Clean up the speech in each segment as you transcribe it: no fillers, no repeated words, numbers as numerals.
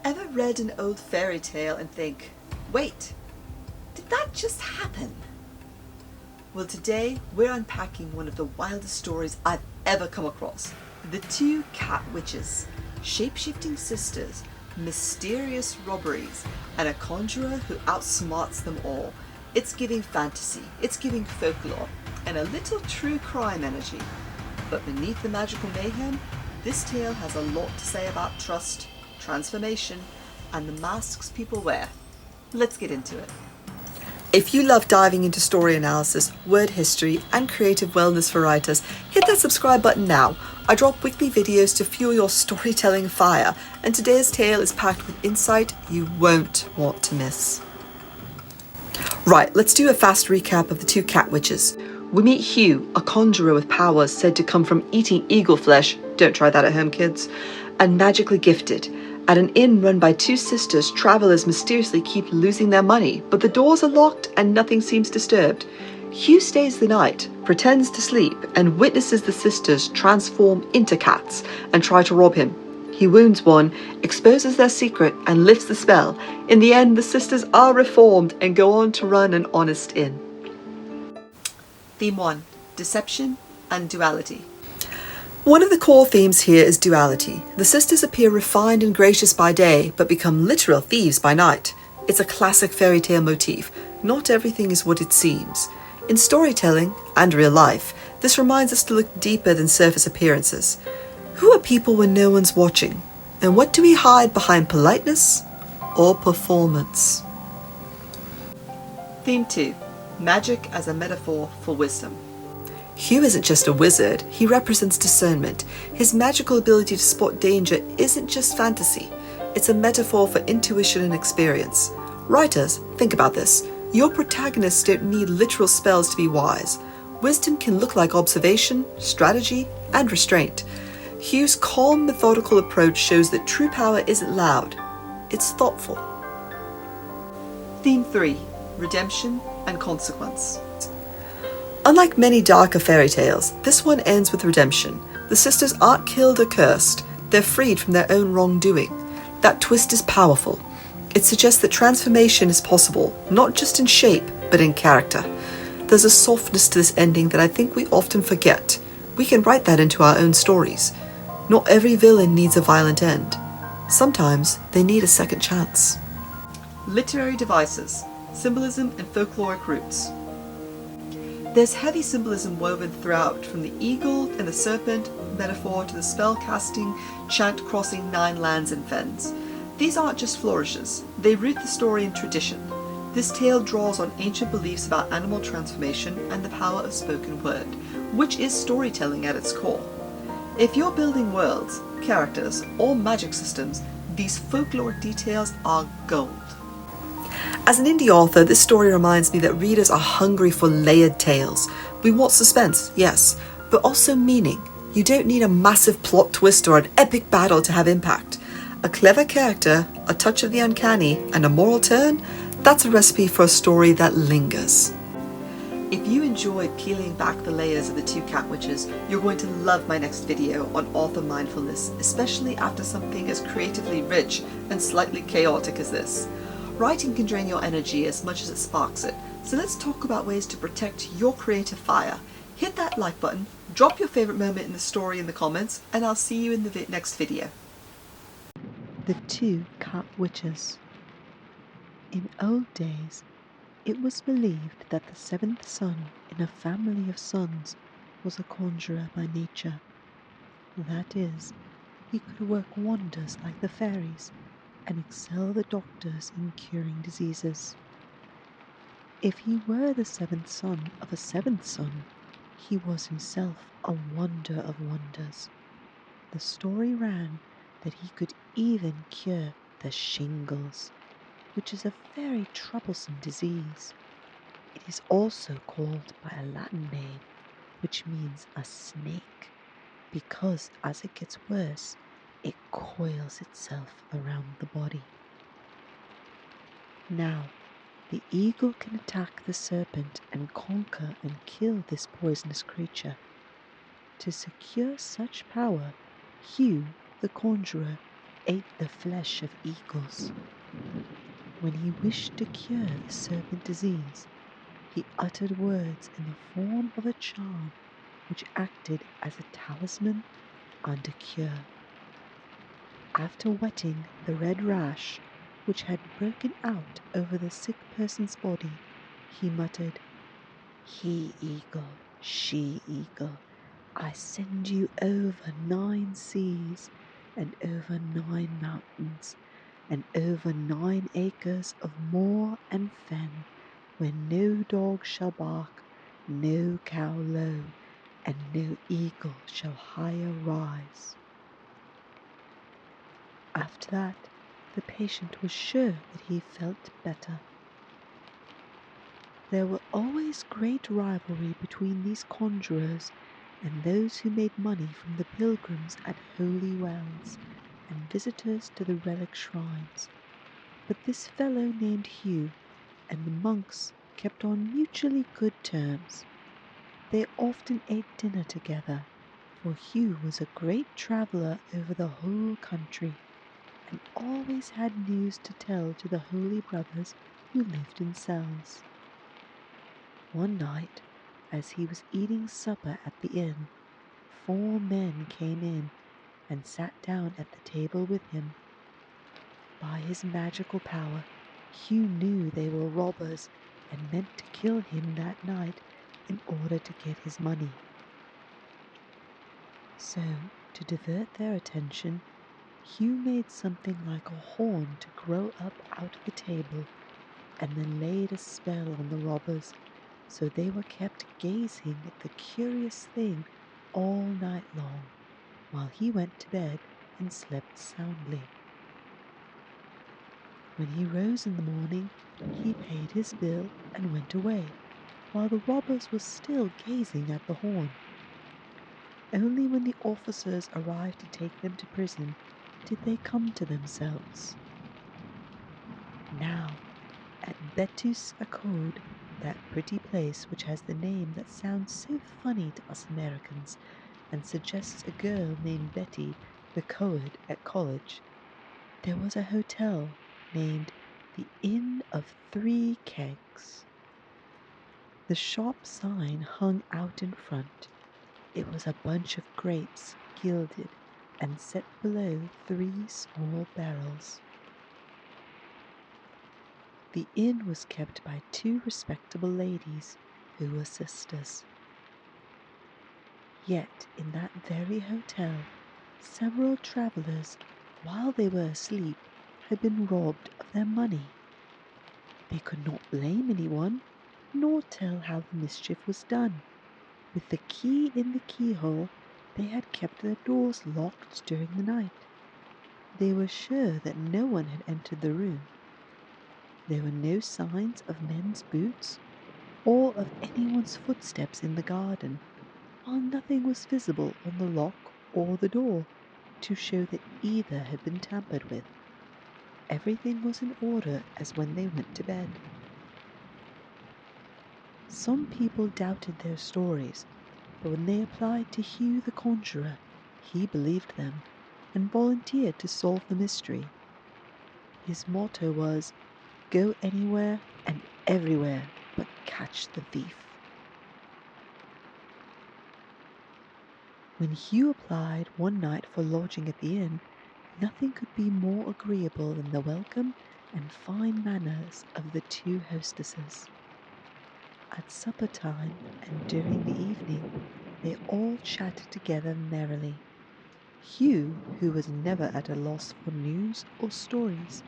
Ever read an old fairy tale and think, wait, did that just happen? Well, today we're unpacking one of the wildest stories I've ever come across. The Two Cat Witches, shape-shifting sisters, mysterious robberies, and a conjurer who outsmarts them all. It's giving fantasy, it's giving folklore, and a little true crime energy. But beneath the magical mayhem, this tale has a lot to say about trust, transformation, and the masks people wear. Let's get into it. If you love diving into story analysis, word history, and creative wellness for writers, hit that subscribe button now. I drop weekly videos to fuel your storytelling fire, and today's tale is packed with insight you won't want to miss. Right, let's do a fast recap of the Two Cat Witches. We meet Hugh, a conjurer with powers said to come from eating eagle flesh, don't try that at home kids, and magically gifted. At an inn run by two sisters, travellers mysteriously keep losing their money, but the doors are locked and nothing seems disturbed. Hugh stays the night, pretends to sleep, and witnesses the sisters transform into cats and try to rob him. He wounds one, exposes their secret, and lifts the spell. In the end, the sisters are reformed and go on to run an honest inn. Theme 1. Deception and Duality. One of the core themes here is duality. The sisters appear refined and gracious by day, but become literal thieves by night. It's a classic fairy tale motif. Not everything is what it seems. In storytelling, and real life, this reminds us to look deeper than surface appearances. Who are people when no one's watching? And what do we hide behind politeness or performance? Theme 2. Magic as a metaphor for wisdom. Hugh isn't just a wizard, he represents discernment. His magical ability to spot danger isn't just fantasy, it's a metaphor for intuition and experience. Writers, think about this. Your protagonists don't need literal spells to be wise. Wisdom can look like observation, strategy, and restraint. Hugh's calm, methodical approach shows that true power isn't loud, it's thoughtful. Theme 3. Redemption and consequence. Unlike many darker fairy tales, this one ends with redemption. The sisters aren't killed or cursed, they're freed from their own wrongdoing. That twist is powerful. It suggests that transformation is possible, not just in shape, but in character. There's a softness to this ending that I think we often forget. We can write that into our own stories. Not every villain needs a violent end. Sometimes they need a second chance. Literary devices, symbolism and folkloric roots. There's heavy symbolism woven throughout, from the eagle and the serpent metaphor to the spell-casting chant crossing 9 lands and fens. These aren't just flourishes, they root the story in tradition. This tale draws on ancient beliefs about animal transformation and the power of spoken word, which is storytelling at its core. If you're building worlds, characters, or magic systems, these folkloric details are gold. As an indie author, this story reminds me that readers are hungry for layered tales. We want suspense, yes, but also meaning. You don't need a massive plot twist or an epic battle to have impact. A clever character, a touch of the uncanny, and a moral turn, that's a recipe for a story that lingers. If you enjoyed peeling back the layers of the Two Cat Witches, you're going to love my next video on author mindfulness, especially after something as creatively rich and slightly chaotic as this. Writing can drain your energy as much as it sparks it, so let's talk about ways to protect your creative fire. Hit that like button, drop your favourite moment in the story in the comments, and I'll see you in the next video. The Two Cat Witches. In old days, it was believed that the 7th son in a family of sons was a conjurer by nature. That is, he could work wonders like the fairies and excel the doctors in curing diseases. If he were the 7th son of a 7th son, he was himself a wonder of wonders. The story ran that he could even cure the shingles, which is a very troublesome disease. It is also called by a Latin name, which means a snake, because as it gets worse, it coils itself around the body. Now, the eagle can attack the serpent and conquer and kill this poisonous creature. To secure such power, Hugh, the conjurer, ate the flesh of eagles. When he wished to cure the serpent disease, he uttered words in the form of a charm which acted as a talisman and a cure. After wetting the red rash which had broken out over the sick person's body, he muttered, "He-eagle, she-eagle, I send you over 9 seas, and over 9 mountains, and over 9 acres of moor and fen, where no dog shall bark, no cow low, and no eagle shall higher rise." After that, the patient was sure that he felt better. There were always great rivalry between these conjurers and those who made money from the pilgrims at holy wells and visitors to the relic shrines. But this fellow named Hugh and the monks kept on mutually good terms. They often ate dinner together, for Hugh was a great traveller over the whole country, and always had news to tell to the holy brothers who lived in cells. One night, as he was eating supper at the inn, 4 men came in and sat down at the table with him. By his magical power, Hugh knew they were robbers and meant to kill him that night in order to get his money. So, to divert their attention, Hugh made something like a horn to grow up out of the table, and then laid a spell on the robbers, so they were kept gazing at the curious thing all night long, while he went to bed and slept soundly. When he rose in the morning, he paid his bill and went away, while the robbers were still gazing at the horn. Only when the officers arrived to take them to prison did they come to themselves. Now, at Betus Accord, that pretty place which has the name that sounds so funny to us Americans and suggests a girl named Betty, the co-ed at college, there was a hotel named the Inn of 3 Kegs. The shop sign hung out in front. It was a bunch of grapes, gilded, and set below 3 small barrels. The inn was kept by 2 respectable ladies who were sisters. Yet in that very hotel, several travellers, while they were asleep, had been robbed of their money. They could not blame anyone, nor tell how the mischief was done. With the key in the keyhole, they had kept their doors locked during the night. They were sure that no one had entered the room. There were no signs of men's boots or of anyone's footsteps in the garden, while nothing was visible on the lock or the door to show that either had been tampered with. Everything was in order as when they went to bed. Some people doubted their stories, but when they applied to Hugh the conjurer, he believed them and volunteered to solve the mystery. His motto was, "Go anywhere and everywhere, but catch the thief." When Hugh applied one night for lodging at the inn, nothing could be more agreeable than the welcome and fine manners of the 2 hostesses. At supper time and during the evening, they all chatted together merrily. Hugh, who was never at a loss for news or stories,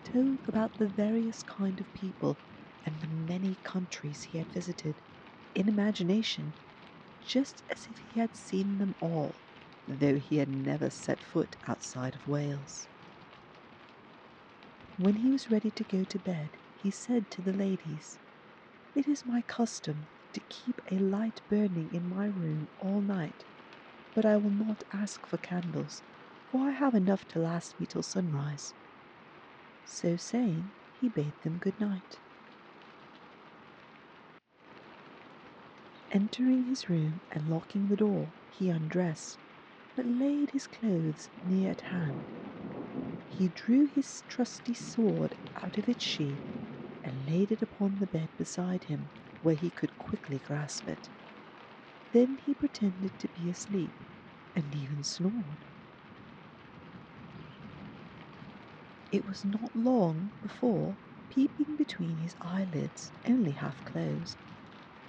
told about the various kind of people and the many countries he had visited, in imagination, just as if he had seen them all, though he had never set foot outside of Wales. When he was ready to go to bed, he said to the ladies, "It is my custom to keep a light burning in my room all night, but I will not ask for candles, for I have enough to last me till sunrise." So saying, he bade them good night. Entering his room and locking the door, he undressed, but laid his clothes near at hand. He drew his trusty sword out of its sheath and laid it upon the bed beside him, where he could quickly grasp it. Then he pretended to be asleep, and even snored. It was not long before, peeping between his eyelids, only half closed,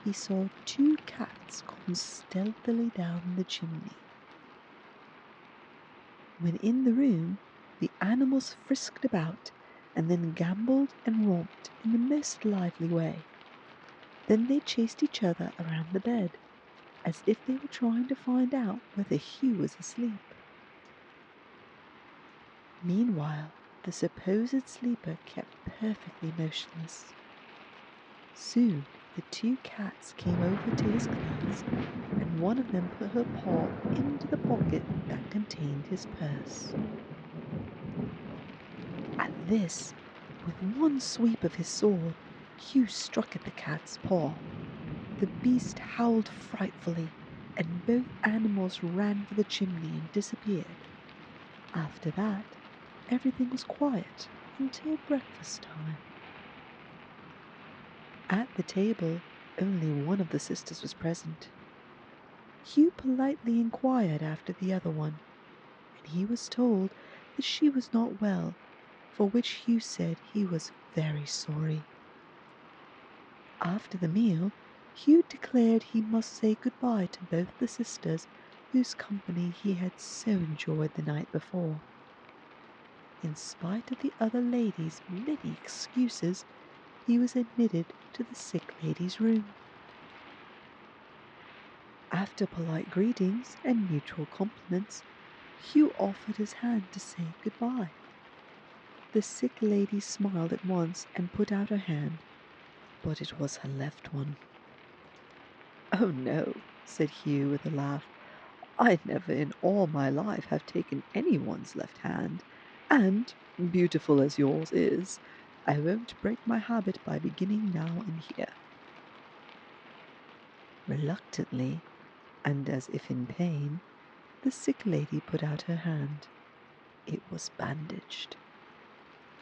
he saw 2 cats come stealthily down the chimney. When in the room, the animals frisked about and then gambolled and romped in the most lively way. Then they chased each other around the bed, as if they were trying to find out whether Hugh was asleep. Meanwhile, the supposed sleeper kept perfectly motionless. Soon the 2 cats came over to his clothes, and one of them put her paw into the pocket that contained his purse. At this, with one sweep of his sword, Hugh struck at the cat's paw. The beast howled frightfully, and both animals ran for the chimney and disappeared. After that, everything was quiet until breakfast time. At the table, only one of the sisters was present. Hugh politely inquired after the other one, and he was told that she was not well, for which Hugh said he was very sorry. After the meal, Hugh declared he must say goodbye to both the sisters whose company he had so enjoyed the night before. In spite of the other ladies' many excuses, he was admitted to the sick lady's room. After polite greetings and mutual compliments, Hugh offered his hand to say goodbye. The sick lady smiled at once and put out her hand, but it was her left one. "Oh no," said Hugh with a laugh. "I never in all my life have taken anyone's left hand, and, beautiful as yours is, I won't break my habit by beginning now and here." Reluctantly, and as if in pain, the sick lady put out her hand. It was bandaged.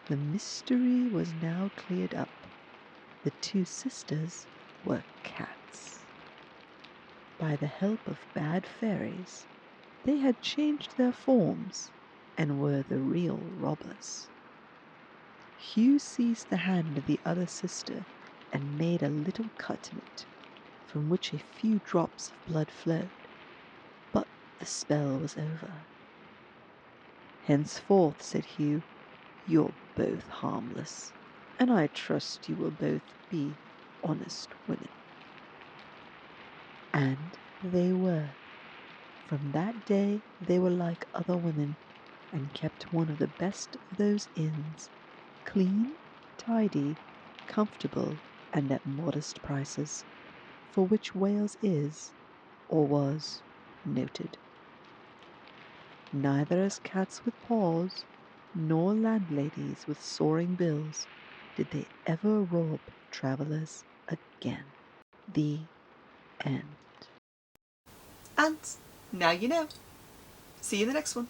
The mystery was now cleared up. The 2 sisters were cats. By the help of bad fairies, they had changed their forms and were the real robbers. Hugh seized the hand of the other sister and made a little cut in it, from which a few drops of blood flowed, but the spell was over. "Henceforth," said Hugh, "you're both harmless, and I trust you will both be honest women." And they were. From that day they were like other women, and kept one of the best of those inns, clean, tidy, comfortable, and at modest prices, for which Wales is, or was, noted. Neither as cats with paws, nor landladies with soaring bills, did they ever rob travellers again. The end. And now you know. See you in the next one.